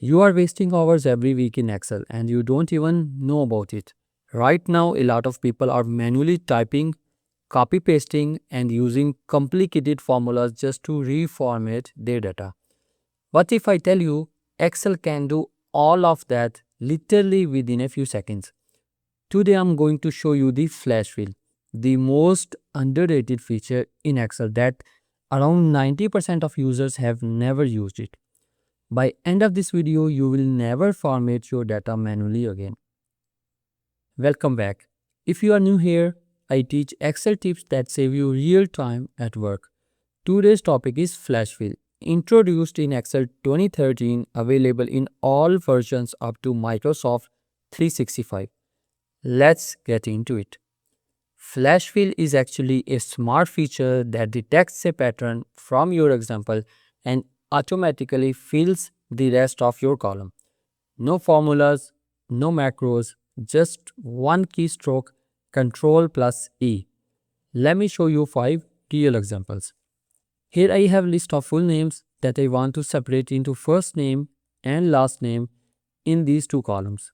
You are wasting hours every week in Excel and you don't even know about it. Right now, a lot of people are manually typing, copy pasting, and using complicated formulas just to reformat their data. What if I tell you Excel can do all of that literally within a few seconds? Today I'm going to show you the flash fill, the most underrated feature in Excel that around 90% of users have never used it. By end of this video, you will never format your data manually again. Welcome back. If you are new here, I teach Excel tips that save you real time at work. Today's topic is flash fill, introduced in Excel 2013, available in all versions up to Microsoft 365. Let's get into it. Flash fill is actually a smart feature that detects a pattern from your example and automatically fills the rest of your column. No formulas, no macros, just one keystroke, Ctrl plus E. Let me show you 5 real examples. Here I have a list of full names that I want to separate into first name and last name in these two columns.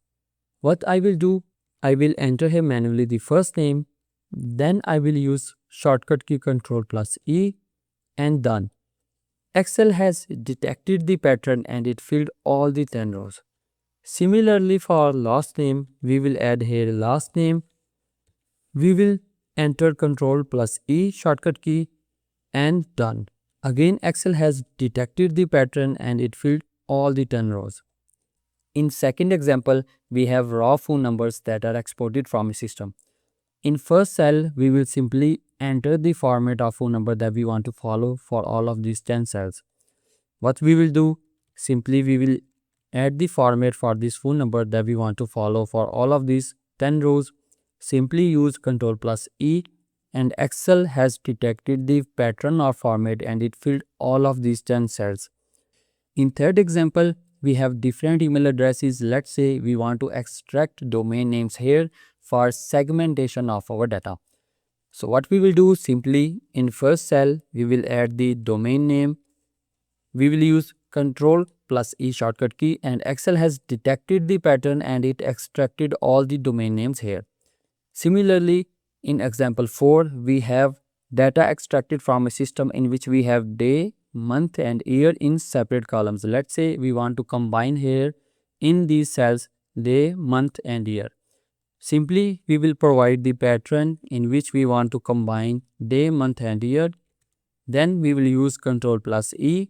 What I will do, I will enter here manually the first name, then I will use shortcut key Ctrl plus E and done. Excel has detected the pattern and it filled all the 10 rows. Similarly for last name, we will add here last name. We will enter Ctrl plus E shortcut key and done. Again, Excel has detected the pattern and it filled all the 10 rows. In second example, we have raw phone numbers that are exported from a system. In first cell, we will simply enter the format of phone number that we want to follow for all of these 10 cells. What we will do, simply we will add the format for this phone number that we want to follow for all of these 10 rows. Simply use Ctrl plus E and Excel has detected the pattern or format and it filled all of these 10 cells. In third example, we have different email addresses. Let's say we want to extract domain names here for segmentation of our data. So what we will do, simply in first cell, we will add the domain name. We will use Ctrl plus E shortcut key and Excel has detected the pattern and it extracted all the domain names here. Similarly, in example 4, we have data extracted from a system in which we have day, month and year in separate columns. Let's say we want to combine here in these cells day, month and year. Simply we will provide the pattern in which we want to combine day, month and year. Then we will use Ctrl plus E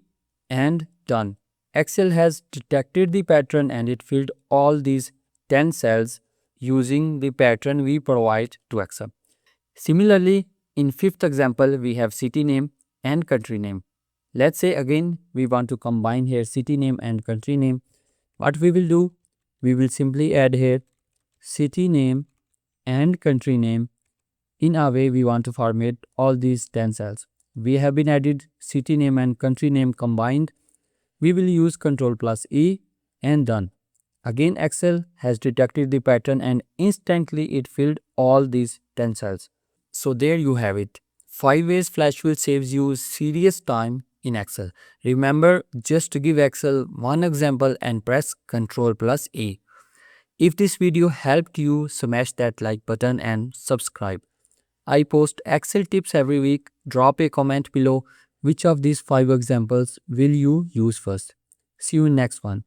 and done. Excel has detected the pattern and it filled all these 10 cells using the pattern we provide to Excel. Similarly, in fifth example, we have city name and country name. Let's say again we want to combine here city name and country name. What we will do, we will simply add here city name and country name. In a way, we want to format all these 10 cells. We have been added city name and country name combined. We will use Ctrl plus E and done. Again, Excel has detected the pattern and instantly it filled all these 10 cells. So there you have it. 5 ways flash fill saves you serious time in Excel. Remember, just to give Excel one example and press Ctrl plus A. If this video helped you, smash that like button and subscribe. I post Excel tips every week. Drop a comment below which of these 5 examples will you use first. See you in next one.